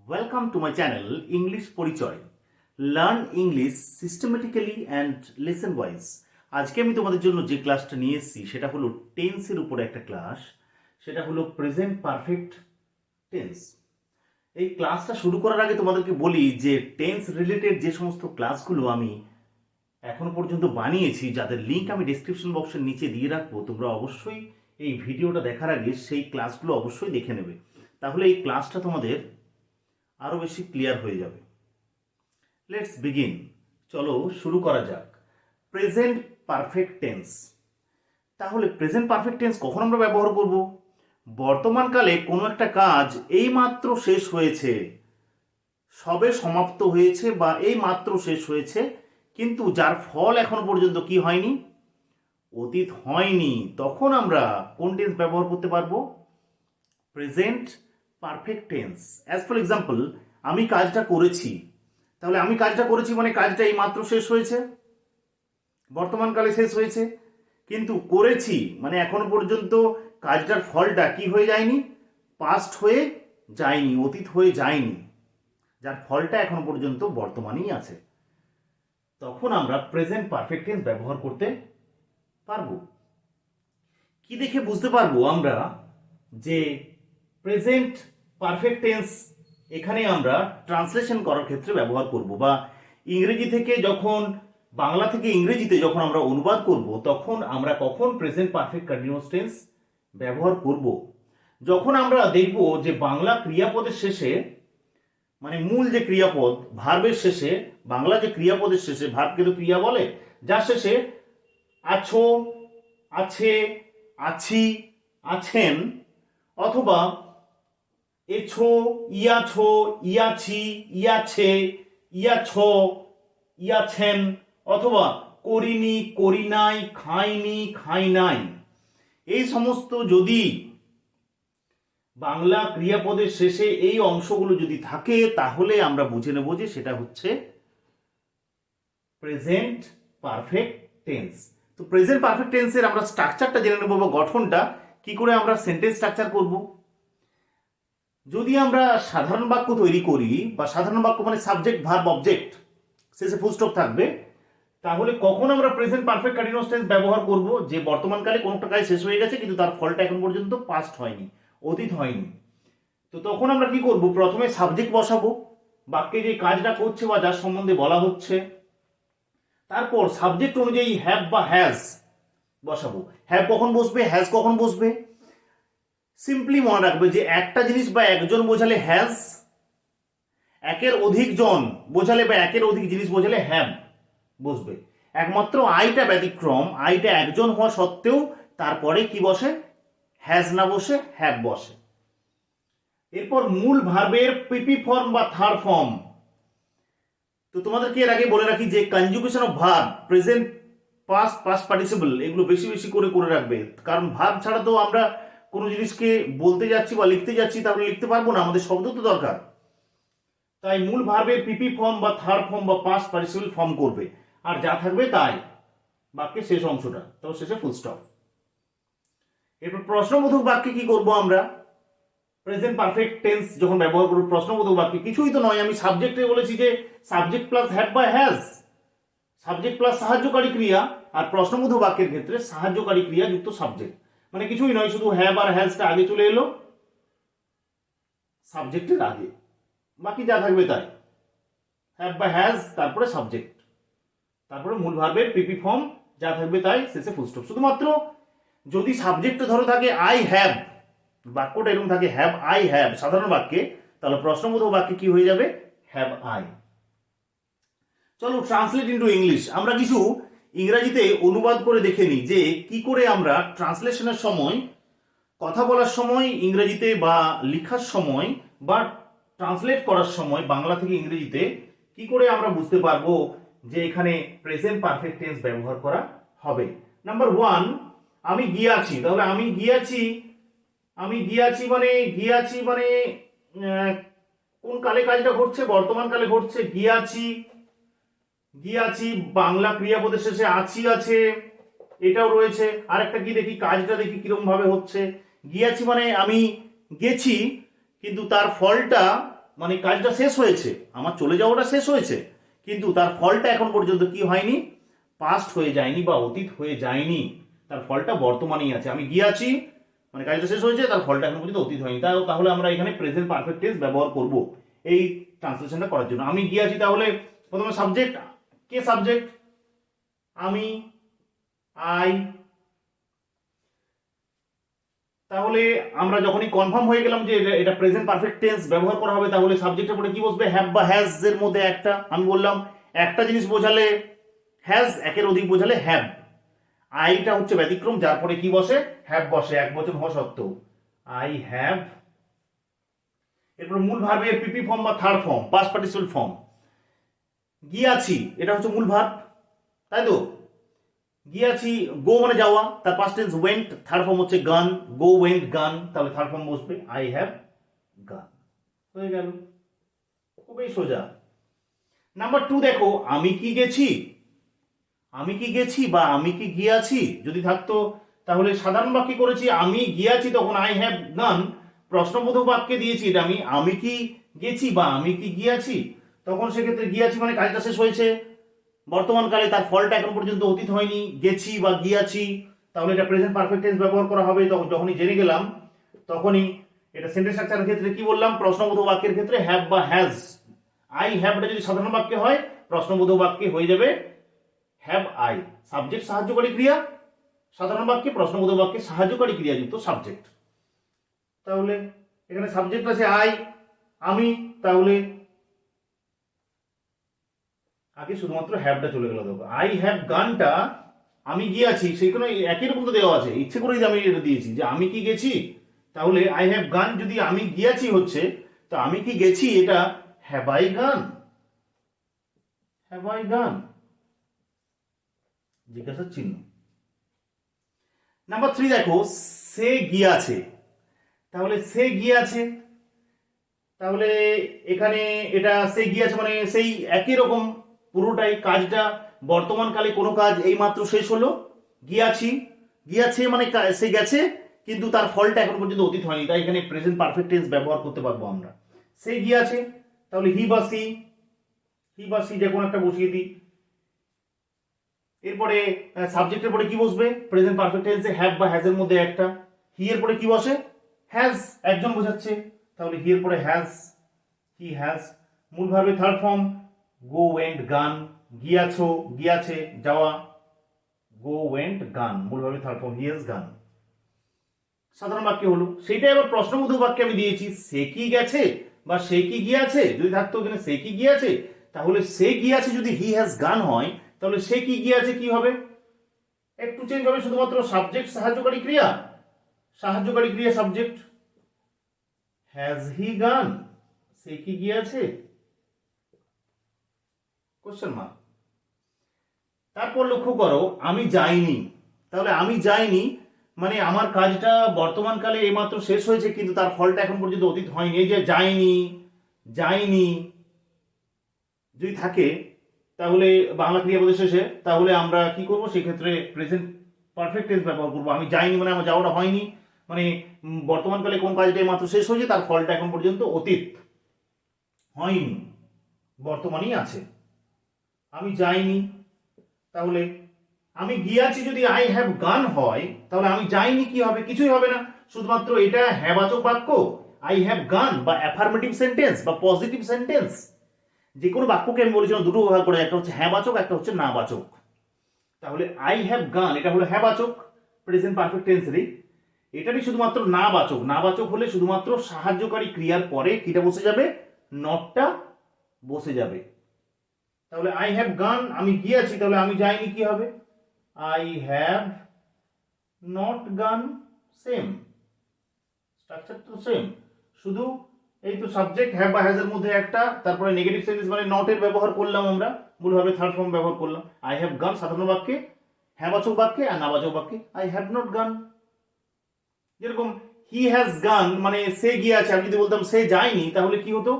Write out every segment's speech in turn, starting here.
Welcome to my channel English পরিচয়। Learn English systematically and lesson wise. আজকে আমি তোমাদের জন্য যে ক্লাসটা নিয়ে এসেছি সেটা হলো টেন্সের উপরে একটা ক্লাস। সেটা হলো প্রেজেন্ট পারফেক্ট টেন্স। এই ক্লাসটা শুরু করার আগে তোমাদেরকে বলি যে টেন্স রিলেটেড যে সমস্ত ক্লাসগুলো আমি এখনো পর্যন্ত বানিয়েছি, যাদের লিঙ্ক আমি ডিসক্রিপশন বক্সের নিচে দিয়ে রাখবো, তোমরা অবশ্যই এই ভিডিওটা দেখার আগে সেই ক্লাসগুলো অবশ্যই দেখে নেবে। তাহলে এই ক্লাসটা তোমাদের আরো বেশি ক্লিয়ার হয়ে যাবে। Let's begin. চলো শুরু করা যাক। Present perfect tense. তাহলে প্রেজেন্ট পারফেক্ট টেন্স কখন আমরা ব্যবহার করব? বর্তমানকালে কোনো একটা কাজ এই মাত্র শেষ হয়েছে, সবে সমাপ্ত হয়েছে বা এই মাত্র শেষ হয়েছে, কিন্তু যার ফল এখনো পর্যন্ত কি হয়নি, অতীত হয়নি, তখন আমরা কোন টেন্স ব্যবহার করতে পারবো? Present perfect tense. As for example, আমি কাজটা করেছি। তাহলে আমি কাজটা করেছি মানে কাজটা এই মাত্র শেষ হয়েছে, বর্তমানকালে শেষ হয়েছে, কিন্তু করেছি মানে এখনো পর্যন্ত কাজটার ফলটা কি হয়ে যায়নি, পাস্ট হয়ে যায়নি, অতীত হয়ে যায়নি, যার ফলটা এখনো পর্যন্ত বর্তমানেই আছে। তখন আমরা প্রেজেন্ট পারফেক্ট টেন্স ব্যবহার করতে পারবো। কি দেখে বুঝতে পারবো আমরা যে প্রেজেন্ট পারফেক্ট টেন্স এখানে আমরা ট্রান্সলেশন করার ক্ষেত্রে ব্যবহার করব, বা ইংরেজি থেকে যখন বাংলা থেকে ইংরেজিতে যখন আমরা অনুবাদ করব, তখন আমরা কখন প্রেজেন্ট পারফেক্ট কন্টিনিউয়াস টেন্স ব্যবহার করব? যখন আমরা দেখব যে বাংলা ক্রিয়াপদের শেষে, মানে মূল যে ক্রিয়াপদ ভার্বের শেষে, বাংলা যে ক্রিয়াপদের শেষে, ভার্বকে তো ক্রিয়া বলে, যার শেষে আছো, আছে, আছি, আছেন, অথবা এছো, ইয়াছো, ইয়াছি, ইয়াছে, ইয়াছ, ইয়াছেন, অথবা করিনি, করি নাই, খাইনি, খাই নাই, এই সমস্ত যদি বাংলা ক্রিয়াপদের শেষে এই অংশগুলো যদি থাকে, তাহলে আমরা বুঝে নেব যে সেটা হচ্ছে প্রেজেন্ট পারফেক্ট টেন্স। তো প্রেজেন্ট পারফেক্ট টেন্সের আমরা স্ট্রাকচারটা জেনে নেব, বা গঠনটা কি করে আমরা সেন্টেন্স স্ট্রাকচার করব। যদি আমরা সাধারণ বাক্য তৈরি করি, বা সাধারণ বাক্য মানে সাবজেক্ট ভার্ব অবজেক্ট, শেষে ফুল স্টপ থাকবে, তাহলে কখন আমরা প্রেজেন্ট পারফেক্ট কন্টিনিউয়াস টেন্স ব্যবহার করব? যে বর্তমানকালে কোনোটা কাজ শেষ হয়ে গেছে কিন্তু তার ফলটা এখন পর্যন্ত পাস্ট হয়নি, অতীত হয়নি। তো তখন আমরা কি করব? প্রথমে সাবজেক্ট বসাবো, বাক্যে যে কাজটা করছে বা যার সম্বন্ধে বলা হচ্ছে, তারপর সাবজেক্ট অনুযায়ী হ্যাভ বা হ্যাজ বসাবো। হ্যাভ কখন বসবে, হ্যাজ কখন বসবে? সিম্পলি মনে রাখবে যে একটা জিনিস বা একজন বোঝালে হ্যাজ, একের অধিক জন বোঝালে বা একের অধিক জিনিস বোঝালে হ্যাভ বসবে। একমাত্র আইটা ব্যতিক্রম, আইটা একজন হওয়া সত্ত্বেও তারপরে কি বসে? হ্যাজ না বসে হ্যাভ বসে। এরপর মূল ভার্বের পিপি ফর্ম বা থার্ড ফর্ম। তো তোমাদেরকে এর আগে বলে রাখি যে conjugation of verb, present, past, past participle, এগুলো বেশি বেশি করে রাখবে, কারণ ভার্ব ছাড়া তো আমরা কোনো জিনিসকে বলতে যাচ্ছি বা লিখতে যাচ্ছি তাহলে লিখতে পারবো না, আমাদের শব্দ তো দরকার। তাই মূল ভার্বের পিপি ফর্ম বা থার্ড ফর্ম বা পাস্ট পার্টিসিপল ফর্ম করবে, আর যা থাকবে তাই বাক্যের শেষ অংশটা, তো শেষে ফুল স্টপ। এরপর প্রশ্নবোধক বাক্যে কি করব আমরা? প্রেজেন্ট পারফেক্ট টেন্স যখন ব্যবহার করব প্রশ্নবোধক বাক্যে, কিছুই তো নয়, আমি সাবজেক্টে বলেছি যে সাবজেক্ট প্লাস হ্যাভ বা হ্যাজ, সাবজেক্ট প্লাস সাহায্যকারী ক্রিয়া, আর প্রশ্নবোধক বাক্যের ক্ষেত্রে সাহায্যকারী ক্রিয়া যুক্ত সাবজেক্ট, মানে কিছুই নয়, শুধু হ্যাভ আর হ্যাজটা আগে চলে এলো সাবজেক্টের আগে, বাকি যা থাকবে তাই হ্যাভ বা হ্যাজ, তারপরে সাবজেক্ট, তারপরে মূল ভার্বের পিপি ফর্ম, যা থাকবে তাই, শেষে ফুল স্টপ। শুধুমাত্র যদি সাবজেক্ট ধরো থাকে আই হ্যাভ, বাক্যটা এরকম থাকে হ্যাভ আই হ্যাভ সাধারণ বাক্যে, তাহলে প্রশ্নবোধক বাক্যে কি হয়ে যাবে? Have I. চলো ট্রান্সলেট ইনটু ইংলিশ। আমরা কিছু ইংরেজিতে অনুবাদ করে দেখে নিই যে কি করে আমরা ট্রান্সলেশনের সময়, কথা বলার সময় ইংরেজিতে বা লেখার সময় বা ট্রান্সলেট করার সময় বাংলা থেকে ইংরেজিতে কি করে আমরা বুঝতে পারবো যে এখানে প্রেজেন্ট পারফেক্ট টেন্স ব্যবহার করা হবে। নাম্বার ওয়ান, আমি গিয়াছি। তাহলে আমি গিয়াছি, আমি গিয়াছি মানে, গিয়াছি মানে কোন কালে কাজটা ঘটছে? বর্তমান কালে ঘটছে। গিয়াছি, গিয়াছি বাংলা ক্রিয়াপদের শেষে আছি আছে, এটাও রয়েছে। আরেকটা কি দেখি, কাজটা দেখি কিরকম ভাবে হচ্ছে। গিয়াছি মানে আমি গেছি কিন্তু তার ফলটা মানে কাজটা শেষ হয়েছে, আমার চলে যাওয়াটা শেষ হয়েছে, কিন্তু তার ফলটা এখন পর্যন্ত কি হয়নি, পাস্ট হয়ে যায়নি বা অতীত হয়ে যায়নি, তার ফলটা বর্তমানেই আছে। আমি গিয়েছি মানে কাজটা শেষ হয়েছে, তার ফলটা এখন পর্যন্ত অতীত হয়নি। তাহলে আমরা এখানে প্রেজেন্ট পারফেক্ট টেন্স ব্যবহার করব এই ট্রান্সলেশনটা করার জন্য। আমি গিয়েছি, তাহলে প্রথমে সাবজেক্ট, কে সাবজেক্ট, আমি, আই। তাহলে আমরা যখনই কনফার্ম হয়ে গেলাম যে এটা প্রেজেন্ট পারফেক্ট টেন্স ব্যবহার করা হবে, তাহলে সাবজেক্টের পরে কি বসবে, হ্যাভ বা হ্যাজ এর মধ্যে একটা। আমি বললাম একটা জিনিস বোঝালে হ্যাজ, একের অধিক বোঝালে হ্যাভ। আইটা হচ্ছে ব্যতিক্রম, যার পরে কি বসে, হ্যাভ বসে, এক বচন হওয়া সত্ত্বেও। I have. এরপর মূল ভার্বের পিপি ফর্ম বা third form, past participle form. গিয়াছি, এটা হচ্ছে মূল ভার্ব, তাই তো। গিয়াছি, গো মানে যাওয়া, তার past tense went, third form হচ্ছে গান, গো ওয়েন্ট গান, তাহলে থার্ড ফর্ম বসবে আই হ্যাভ গান। হয়ে গেল, খুবই সোজা। নাম্বার 2 দেখো, আমি কি গেছি, আমি কি গেছি বা আমি কি গিয়াছি যদি থাকতো, তাহলে সাধারণ বাক্যে করেছি আমি গিয়াছি, তখন আই হ্যাভ গান। প্রশ্নবোধক বাক্যে দিয়েছি এটা আমি কি গেছি বা আমি কি গিয়াছি, তখন সেক্ষেত্রে গিয়াছি মানে কাজটা শেষ হয়েছে, বর্তমানকালে তার ফলটা এখন পর্যন্ত অতীত হয়নি, গেছি বা গিয়াছি, তাহলে এটা প্রেজেন্ট পারফেক্ট টেন্স ব্যবহার করা হবে। তখন যখনই জেনে গেলাম, তখনই এটা সেন্টেন্স স্ট্রাকচারের ক্ষেত্রে কি বললাম, প্রশ্নবোধক বাক্যের ক্ষেত্রে হ্যাভ বা হ্যাজ। আই হ্যাভটা যদি সাধারণ বাক্যে হয়, প্রশ্নবোধক বাক্যে হয়ে যাবে হ্যাভ আই। সাবজেক্ট সাহায্যকারী ক্রিয়া সাধারণ বাক্যে, প্রশ্নবোধক বাক্যে সাহায্যকারী ক্রিয়াযুক্ত সাবজেক্ট। তাহলে এখানে সাবজেক্ট আছে আই, আমি, তাহলে আগে শুধুমাত্র হ্যাভটা চলে গেল। দেখো আই হ্যাভ গানটা আমি গিয়েছি, সেখানে একই রকম তো দেওয়া আছে, ইচ্ছে করেই আমি এটা দিয়েছি যে আমি কি গেছি, তাহলে আই হ্যাভ গান যদি আমি গিয়েছি হচ্ছে, তো আমি কি গেছি এটা হ্যাভ আই গান, হ্যাভ আই গান, জিজ্ঞাসার চিহ্ন। নাম্বার 3 দেখো, সে গিয়াছে, তাহলে সে গিয়াছে, তাহলে এখানে এটা সে গিয়াছে মানে সেই একই রকম পুরোটাই, কাজটা বর্তমানকালে কোনো কাজ এইমাত্র শেষ হলো, গিয়াছি, গিয়াছে মানে সে গেছে, কিন্তু তার ফলটা এখন পর্যন্ত অতীত হয়নি, তাই এখানে প্রেজেন্ট পারফেক্ট টেন্স ব্যবহার করতে পারবো আমরা। সে গিয়াছে, তাহলে হি বা সি, হি বা সি যে কোনো একটা বসিয়ে দিই। এরপরে সাবজেক্টের পরে কি বসবে, প্রেজেন্ট পারফেক্ট টেন্সে হ্যাভ বা হ্যাজ এর মধ্যে একটা। হি এর পরে কি বসে, হ্যাজ, একজন বোঝাচ্ছে, তাহলে হি এর পরে হ্যাজ, হি হ্যাজ। মূল ভার্বে third form go went gone, গিয়াছো গিয়াছে যাওয়া, গো ওয়েন্ট গান, মূল ভার্বে third form he has gone. সাধারণ বাক্য হলো, সেইটাই আবার প্রশ্নবোধক বাক্যে আমি দিয়েছি সে কি গেছে বা সে কি গিয়াছে, যদি থাকতো এখানে সে কি গিয়াছে, তাহলে সে গিয়াছে যদি হি হ্যাজ গান হয়, তাহলে সে কি গিয়াছে কি হবে, একটু চেঞ্জ হবে, শুধুমাত্র সাবজেক্ট সাহায্যকারী ক্রিয়া, সাহায্যকারী ক্রিয়া সাবজেক্ট, হ্যাজ হি গান, সে কি গিয়াছে, কোশ্চেন মার্ক। তারপর লক্ষ্য করো আমি যাইনি, তাহলে আমি যাইনি মানে আমার কাজটা বর্তমানকালে এইমাত্র শেষ হয়েছে, কিন্তু তার ফলটা এখন পর্যন্ত অতীত হয়নি। এই যে যাইনি, যাইনি যদি থাকে, তাহলে বাংলা ক্রিয়াপদের শেষে, তাহলে আমরা কি করব, সেক্ষেত্রে প্রেজেন্ট পারফেক্ট টেন্স ব্যবহার করবো। আমি যাইনি মানে আমার যাওয়াটা হয়নি, মানে বর্তমানকালে কোন কাজটা মাত্র শেষ হয়েছে, তার ফলটা এখন পর্যন্ত অতীত হয়নি, বর্তমানেই আছে। আমি যাইনি, তাহলে আমি গিয়াছি যদি আই হ্যাভ গান হয়, তাহলে আমি যাইনি কি হবে, কিছুই হবে না, শুধুমাত্র এটা হ্যাবাচক বাক্য, আই হ্যাভ গান বা অ্যাফার্মেটিভ সেন্টেন্স বা পজিটিভ সেন্টেন্স। যে কোনো বাক্যকে আমি বলেছিলাম দুটো ভাগ করে, একটা হচ্ছে হ্যাবাচক, একটা হচ্ছে নাবাচক। তাহলে আই হ্যাভ গান এটা হলো হ্যাবাচক প্রেজেন্ট পারফেক্ট টেন্সেরই, এটারই শুধুমাত্র নাবাচক, নাবাচক হলে শুধুমাত্র সাহায্যকারী ক্রিয়ার পরে কিটা বসে যাবে, নটটা বসে যাবে। তাহলে আই হ্যাভ গান আমি গিয়েছি, তাহলে আমি যাইনি কি হবে, আই হ্যাভ নট গান, সেম স্ট্রাকচার তো সেম, শুধু এই তো সাবজেক্ট হ্যাভ বা হ্যাজ এর মধ্যে একটা, তারপরে নেগেটিভ সেন্টেন্স মানে নট এর ব্যবহার করলাম আমরা, মূলভাবে থার্ড ফর্ম ব্যবহার করলাম। আই হ্যাভ গান সাধারণ বাক্যে, হ্যাঁবাচক বাক্যে, আর নাবাচক বাক্যে আই হ্যাভ নট গান। যেরকম হি হ্যাজ গান মানে সে গিয়েছে, আমি যদি বলতাম সে যায়নি, তাহলে কি হতো,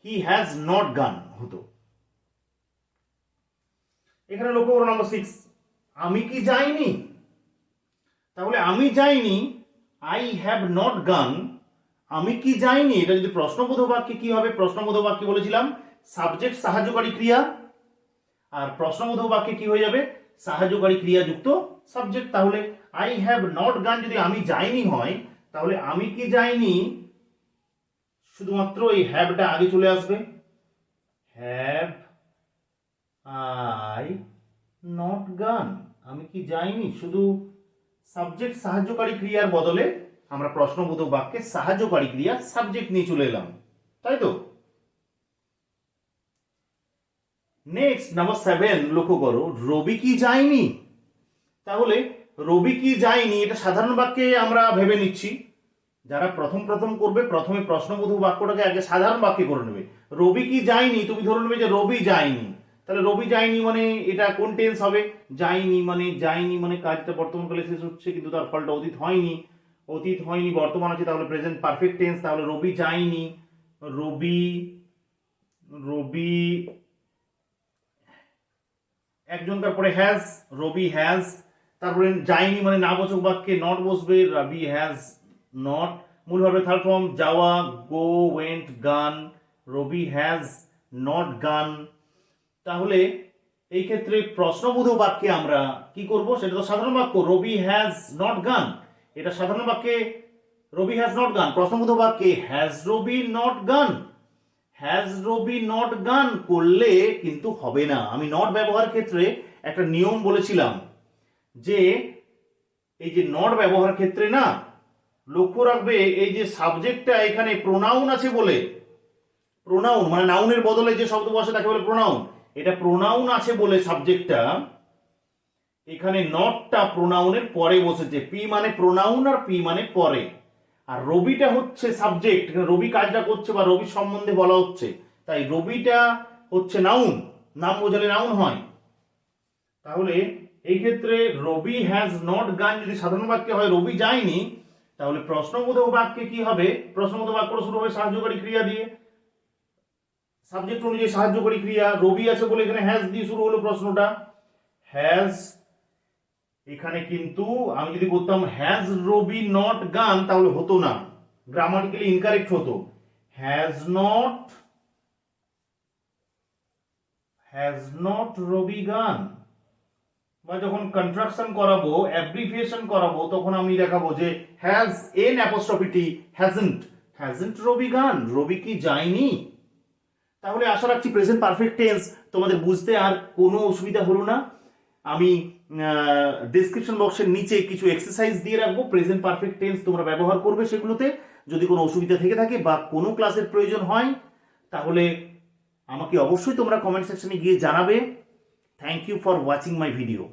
হি হ্যাজ নট গান হতো। এখানে লক্ষ্য করো নাম্বার 6, আমি কি যাইনি, তাহলে আমি যাইনি, আই হ্যাভ নট গান, আমি কি যাইনি, এটা যদি প্রশ্নবোধক বাক্যে কি হবে? প্রশ্নবোধক বাক্যে বলেছিলাম সাবজেক্ট সাহায্যকারী ক্রিয়া, আর প্রশ্নবোধক বাক্যে কি হয়ে যাবে? সাহায্যকারী ক্রিয়া যুক্ত সাবজেক্ট। তাহলে আই হ্যাভ নট গান যদি আমি যাইনি হয়, তাহলে আমি কি যাইনি শুধুমাত্র এই হ্যাভটা আগে চলে আসবে। হ্যাভ আই নট গান, আমি কি যাইনি, শুধু সাবজেক্ট সাহায্যকারী ক্রিয়ার বদলে আমরা প্রশ্নবোধক বাক্যে সাহায্যকারী ক্রিয়া সাবজেক্ট নিয়ে চলে এলাম, তাই তো? নেক্সট নাম্বার 7 লক্ষ্য করো, রবি কি যায়নি। তাহলে রবি কি যায়নি এটা সাধারণ বাক্যে আমরা ভেবে নিচ্ছি। যারা প্রথম প্রথম করবে প্রথমে প্রশ্নবোধক বাক্যটাকে আগে সাধারণ বাক্যে করে নেবে। রবি কি যায়নি, তুমি ধরে নেবে যে রবি যায়নি। তাহলে রবি যায়নি মানে এটা কোন টেন্স হবে? যায়নি মানে কাজটা বর্তমানকালে শেষ হচ্ছে কিন্তু তার ফলটা অতীত হয়নি, বর্তমান আছে, তাহলে প্রেজেন্ট পারফেক্ট টেন্স। তাহলে রবি যায়নি, রবি একজনকার পরে হ্যাজ, রবি হ্যাজ। তারপরে যায়নি মানে নাবাচক বাক্যে নট বসবে, রবি হ্যাজ নট। মূল ভাবে থার্ড ফর্ম যাওয়া, গো, ওয়েন্ট, গান, রবি হ্যাজ নট গান। তাহলে এই ক্ষেত্রে প্রশ্নবোধক বাক্যে আমরা কি করব? সেটা তো সাধারণ বাক্য, রবি হ্যাজ নট গান, এটা সাধারণ বাক্যে রবি হ্যাজ নট গান। প্রশ্নবোধক বাক্যে হ্যাজ রবি নট গান, হ্যাজ রবি নট গান করলে কিন্তু হবে না। আমি নট ব্যবহার ক্ষেত্রে একটা নিয়ম বলেছিলাম যে এই যে নট ব্যবহার ক্ষেত্রে না, লক্ষ্য রাখবে এই যে সাবজেক্টটা এখানে প্রোনাউন আছে বলে, প্রোনাউন মানে নাউনের বদলে যে শব্দ বসে তাকে বলে প্রোনাউন, এটা প্রোনাউন আছে বলে সাবজেক্টটা এখানে নটটা প্রোনাউনের পরে বসেছে। পি মানে প্রোনাউন আর পি মানে পরে, আর রবিটা হচ্ছে সাবজেক্ট, রবি কাজটা করছে বা রবি সম্বন্ধে বলা হচ্ছে, তাই রবিটা হচ্ছে নাউন, নাম বোঝালে নাউন হয়। তাহলে এই ক্ষেত্রে রবি হ্যাজ নট গান যদি সাধারণ বাক্যে হয় রবি যায়নি, তাহলে প্রশ্নবোধক বাক্যে কি হবে? প্রশ্নবোধক বাক্য শুরু হবে সাহায্যকারী ক্রিয়া দিয়ে, সাবজেক্ট অনুযায়ী সাহায্যকারী ক্রিয়া। রবি আছে বলে এখানে হ্যাজ দিয়ে শুরু হলো প্রশ্নটা, হ্যাজ। এখানে কিন্তু আমি যদি বলতাম হ্যাজ রবি নট গান তাহলে হতো না, গ্রামাটিক্যালি ইনকারেক্ট হতো। হ্যাজ নট রবি গান, বা যখন কন্ট্রাকশন করাবো, অ্যাব্রিভিয়েশন করাবো, তখন আমি দেখাবো যে has n apostrophe T, hasn't Rabi gone, Rabi কি যায়নি। তাহলে আশা রাখছি প্রেজেন্ট পারফেক্ট টেন্স তোমাদের বুঝতে আর কোনো অসুবিধা হলো না। আমি ডেসক্রিপশন বক্সের নিচে কিছু এক্সারসাইজ দিয়ে রাখবো, প্রেজেন্ট পারফেক্ট টেন্স তোমরা ব্যবহার করবে সেগুলোতে। যদি কোনো অসুবিধা থেকে থাকে বা কোনো ক্লাসের প্রয়োজন হয় তাহলে আমাকে অবশ্যই তোমরা কমেন্ট সেকশনে গিয়ে জানাবে। Thank you for watching my video.